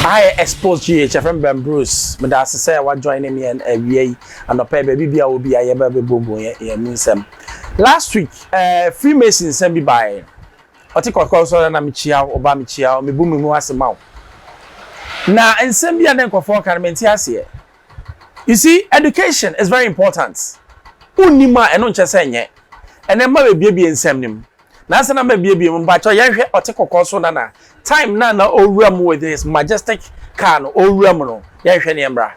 I Xposed GH from Ben Bruce. But as I say, I want joining me and VA and the baby will be a baby boom Nsemsem. Last week, Freemason sent me by. I take a course on Amichia, Obamichia, me booming was a mouth. Now, Nsemsem and Nsemsem can maintain here. You see, education is very important. Unima and not just saying, and then my baby Nsemsem. Nasa na baby mbacho yehwe oteko koso na time na owuram with this majestic car no owuram no yehwe ne mbra.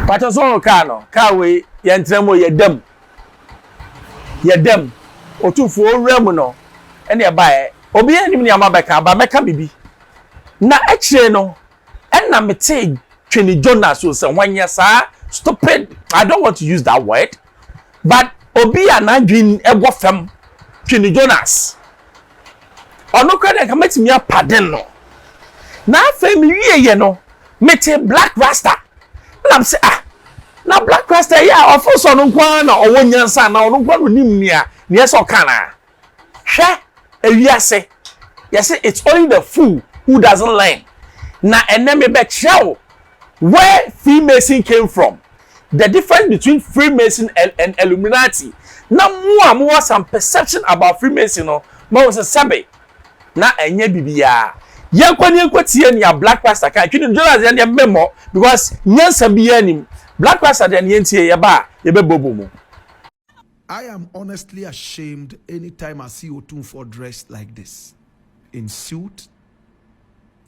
Pacho so car we yentremo yedem Otumfour rem no ene e bae obi anim ne amabeka ba meka bibi na ekire no enna mete twene Jonas so say wanya sa stupid. I don't want to use that word, but obi anadwin ego fam Twini Jonas. Ono kwa de kametimi apaden no. Na afa mi wiye no, mete Black Rasta. Na say na Black Rasta ya ofoso no kwa na owo nyansa na ono kwa no nim nia ne so kana. Hwe ewiase. Yes, it's only the fool who doesn't learn. Na enemy be chow where Freemason came from. The difference between Freemason and Illuminati. Na mo some perception about Freemason no. Mo was a sabe. Na enye bibia. Yankwa tie ne Black Rasta kan. Twini Jonas ya memo because nyansa bia nim. Black Rasta de ne ntie ye ba ye be bobo mu. I am honestly ashamed anytime I see Otumfour dressed like this, in suit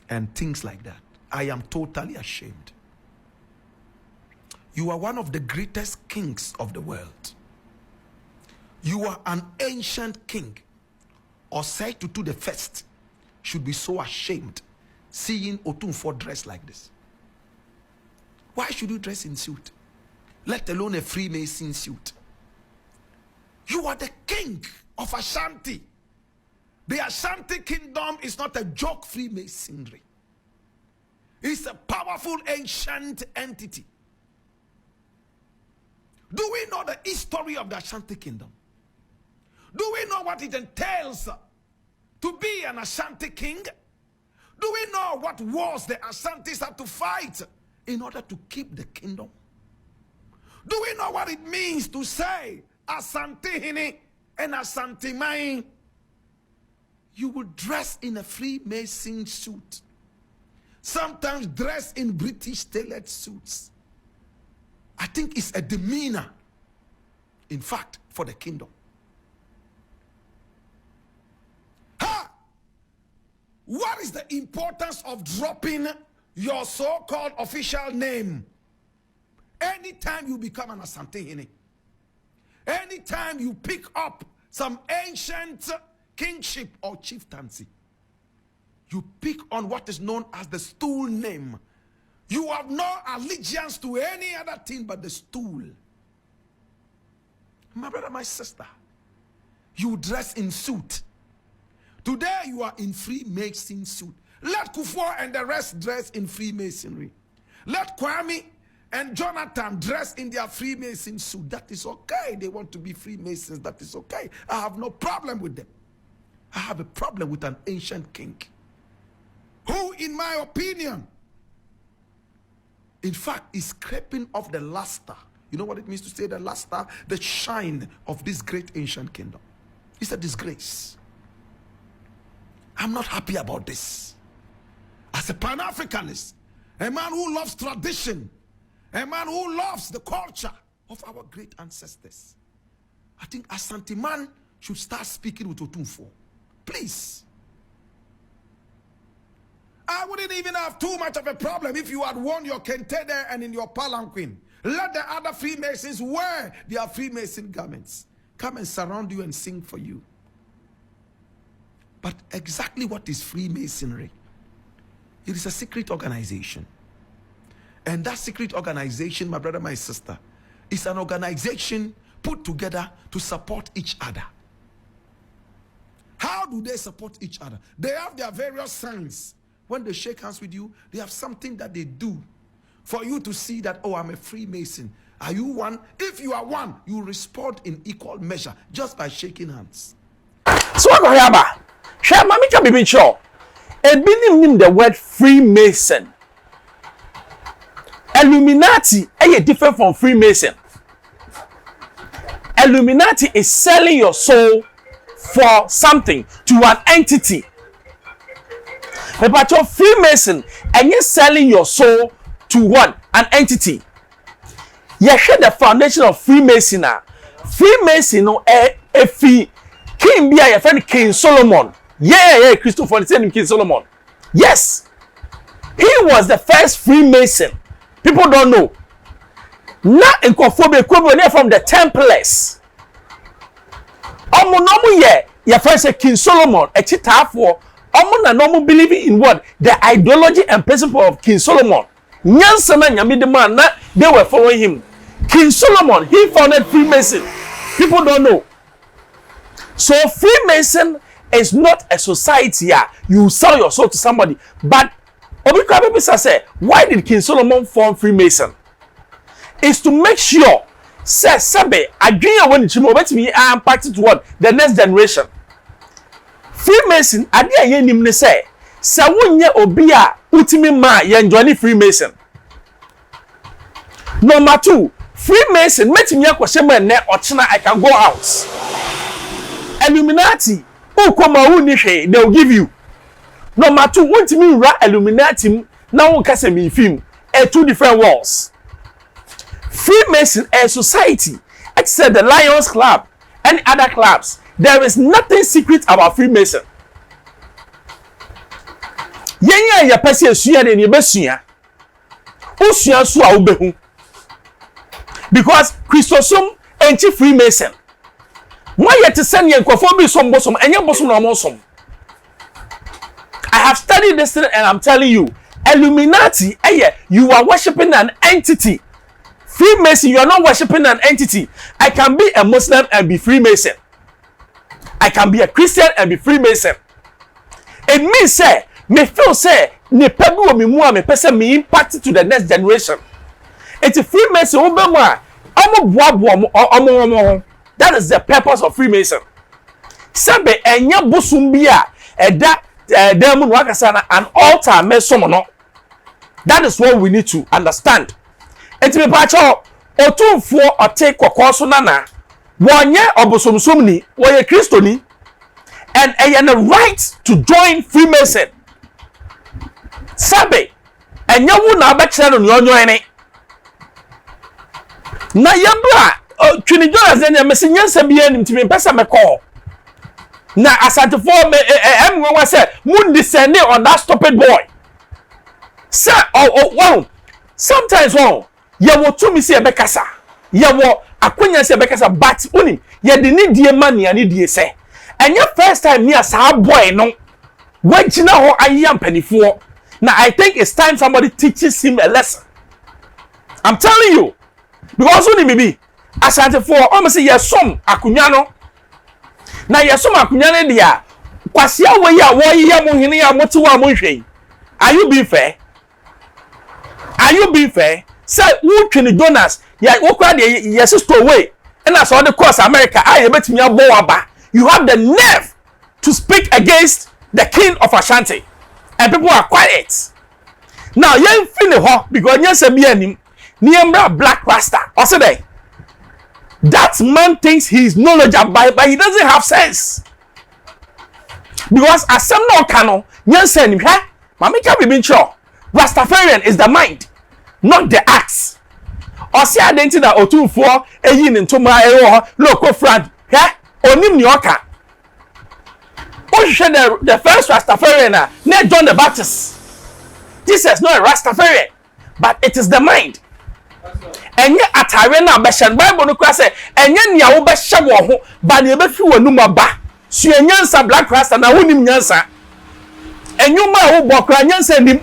and things like that. I am totally ashamed. You are one of the greatest kings of the world. You are an ancient king. Osei Tutu the first should be so ashamed seeing Otumfour dressed like this. Why should you dress in suit? Let alone a Freemason suit. You are the king of Ashanti. The Ashanti kingdom is not a joke Freemasonry. It's a powerful ancient entity. Do we know the history of the Ashanti kingdom? Do we know what it entails to be an Ashanti king? Do we know what wars the Ashantis had to fight in order to keep the kingdom? Do we know what it means to say Asante Hini and Asante Mai? You will dress in a Freemason suit. Sometimes dress in British tailored suits. I think it's a demeanor, in fact, for the kingdom. Ha! What is the importance of dropping your so-called official name anytime you become an Asante Hini? Anytime you pick up some ancient kingship or chieftaincy, you pick on what is known as the stool name. You have no allegiance to any other thing but the stool. My brother, my sister, you dress in suit. Today you are in Freemason suit. Let Kufuor and the rest dress in Freemasonry. Let Kwame and Jonathan dress in their Freemason suit. That is okay. They want to be Freemasons. That is okay. I have no problem with them. I have a problem with an ancient king who, in my opinion, in fact, is scraping off the luster. You know what it means to say the luster? The shine of this great ancient kingdom. It's a disgrace. I'm not happy about this. As a Pan-Africanist, a man who loves tradition, a man who loves the culture of our great ancestors, I think Asante man should start speaking with Otumfour. Please. I wouldn't even have too much of a problem if you had worn your kente there and in your palanquin. Let the other Freemasons wear their Freemason garments. Come and surround you and sing for you. But exactly what is Freemasonry? It is a secret organization. And that secret organization, my brother, my sister, is an organization put together to support each other. How do they support each other? They have their various signs. When they shake hands with you, they have something that they do for you to see that, oh, I'm a Freemason. Are you one? If you are one, you respond in equal measure just by shaking hands. So what about? Share mami can be sure. Ebinim the word Freemason. Illuminati is different from Freemason. Illuminati is selling your soul for something, to an entity. But your Freemason, and you're selling your soul to what? An entity. You hear the foundation of Freemason. Freemason, King be your friend King Solomon. Yeah, Christopher said King Solomon. Yes, he was the first Freemason. People don't know. Not in conformity from the Templars. Your friend said King Solomon, a chitafor. No believing in what? The ideology and principle of King Solomon. Nsemsem and the man, they were following him. King Solomon, he founded Freemason. People don't know. So Freemason is not a society you sell your soul to somebody. But Obi say, why did King Solomon form Freemason? Is to make sure Sabe adwenya when chimo betimi impact to what the next generation. Freemason ade aye nim ne say wonye obi a utimi ma ye enjoy Freemason. Number 2, Freemason metimi akwose ma ne ochina I can go out. Illuminati ukoma uni hwe they will give you. Number 2, wontimi ra Illuminati na won kase mi film two different walls. Freemason a society, except the Lions Club and other clubs. There is nothing secret about Freemason. Yenya ya pese esuya de ne besuya. Usuya so a ubehu. Because Christosum enti Freemason. Why yet to send ye nkofo bi som bosom enye bosom na omosom. I have studied this thing and I'm telling you, Illuminati, you are worshiping an entity. Freemason, you are not worshiping an entity. I can be a Muslim and be Freemason. I can be a Christian and be Freemason. It means say, me feel say, me pebu me mua me person me impact to the next generation. It's a Freemason. That is the purpose of Freemason. Sabe enya busumbia eda demon wakasana an altar me somono. That is what we need to understand. Enti me pacho Otumfour ote kokoso nana wonye obosomsomni woye Kristoni and a right to join Freemason. Sabe enya wu na abakire no nyonyo ene na yebra twini jonas ene mesi nyansa bia nim timi pesa me call na Otumfour me say mun descend on that stupid boy. Sir, wow, sometimes wow. Ye wo tumi se ebekasa ye wo akonya se ebekasa but unim ye de ni die mani ani die se enye first time me as a boy no wagina ho ayam panifo now I think it's time somebody teaches him a lesson. I'm telling you, because unim be Otumfour almost say yesom akonya no na yesom akonya ne dia kwasia we ya wo ye mo hene ya motiwa mo hwe. Are you being fair? Are you being fair? Say who twini donors ya wokwa de yes store way and as all the course America I betimi abo aba. You have the nerve to speak against the king of Ashanti and people are quiet. Now yen fini ho because nyansa bi anim niembra black rasta or say that man thinks he is knowledgeable but he doesn't have sense. Because asem no kano nyansa ni hwe mamika bi ncho Rastafarian is the mind, not the acts. Or see identity that Otumfour eyin into my local friend. Yeah, onim ni oka. The first Rastafarian na John the Baptist. Jesus not a Rastafarian, but it is the mind. Enye atare na beshan Bible no kwa say enye nia wo behye wo ho ba ne be fi wonu maba. Su enyansa black rasta na wonim nyansa. Enyuma wo bokra nyansa nim.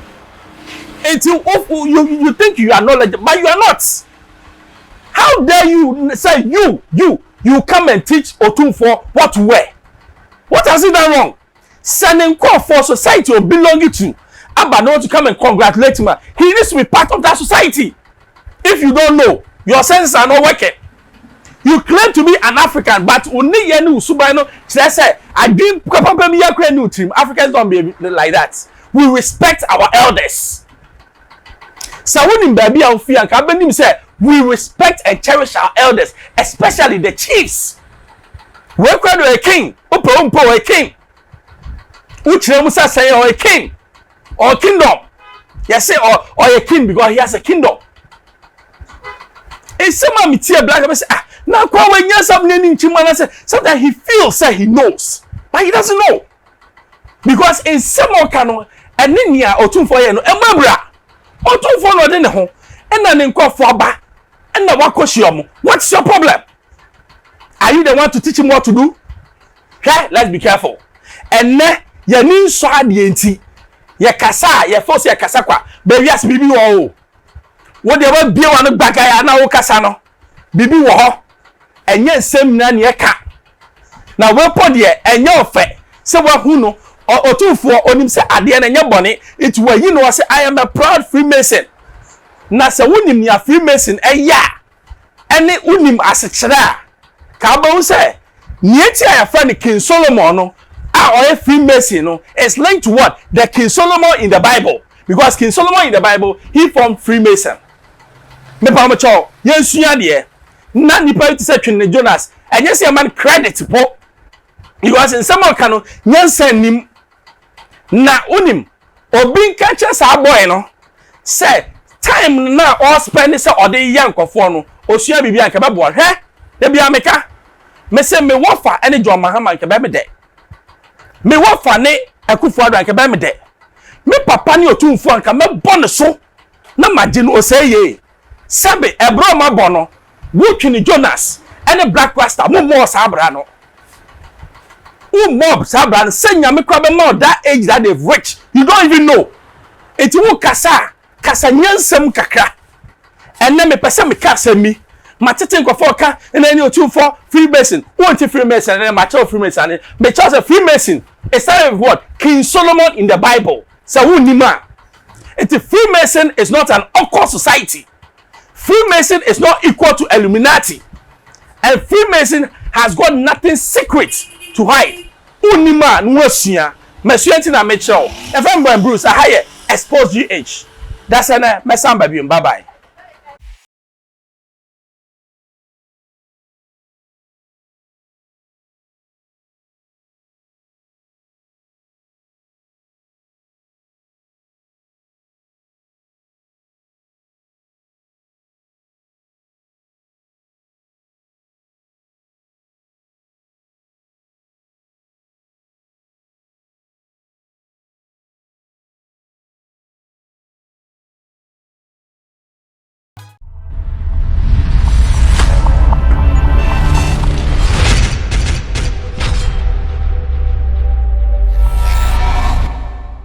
Until you think you are knowledgeable, but you are not. How dare you say you come and teach Otumfour what to wear? What has he done wrong? Sending call for society or belonging to Abba to come and congratulate him. He needs to be part of that society. If you don't know, your senses are not working. You claim to be an African, but only yenu subano say I didn't probably new team. Africans don't be like that. We respect our elders. So when in baby and fear and say we respect and cherish our elders, especially the chiefs. We call a king, a king. Which Musa say or a king or kingdom. Yes, say or a king because he has a kingdom. It's someone me tear black and say now kwa when you something in Chimana say sometimes he feels say he knows, but he doesn't know. Because in some kano and ninya Otumfour no emabra. Otumfour no de ne ho na ne nkofo aba na wakohia. What's your problem? Are you the one to teach him what to do? Okay, let's be careful. And ye ni so ade enti ye kasa ye force ye kasa kwa be wias bibi wo wo de ba bie wa no bagaya na wo kasa no bibi wo ho enye nsem na ne ka na we pod ye enye ofe se wa hu no Otumfour onim se ade na enye bone it wa yi no say I am a proud Freemason na se wonim ya Freemason eya ene unim asechira ka ba hu se nieti ya fa ni King Solomon no or Freemason no is linked to what? The King Solomon in the Bible. Because King Solomon in the Bible, he formed Freemason. Me pa mo cho, yen suya de. Na nipa to say Twin Jonas, and yes a man credit po. Because in some kanu, yen nim na unim. Obi catch sa boy no. Say time na all spend say or dey yankofo no. Osua bibia nka be bo. He, de bia meka. Me say me wofa any John Mahama nka be me de. Me wofa ne Akufo Addo nka be me de. Me papa ni Otumfour nka me bone so na magye no oseye sabe ebro ma bono wo Twin Jonas ene Black Rasta mo sabra no wo mob sabra no senya me kwa be ma that age that they've reached you don't even know eti wo kasa nyansem kakra ene me pese me kasa mi matete nkofo ka ene ni Otumfour Freemason wo nti Freemason ene ma cho Freemason me cho say Freemason is started with what King Solomon in the Bible. So it's Freemason is not an occult society. Freemason is not equal to Illuminati. And Freemason has got nothing secret to hide. Unima nuosia. Mesuenti na mecho. If I'm Bruce, I hire Xposed GH. That's an mesamba. Bye bye.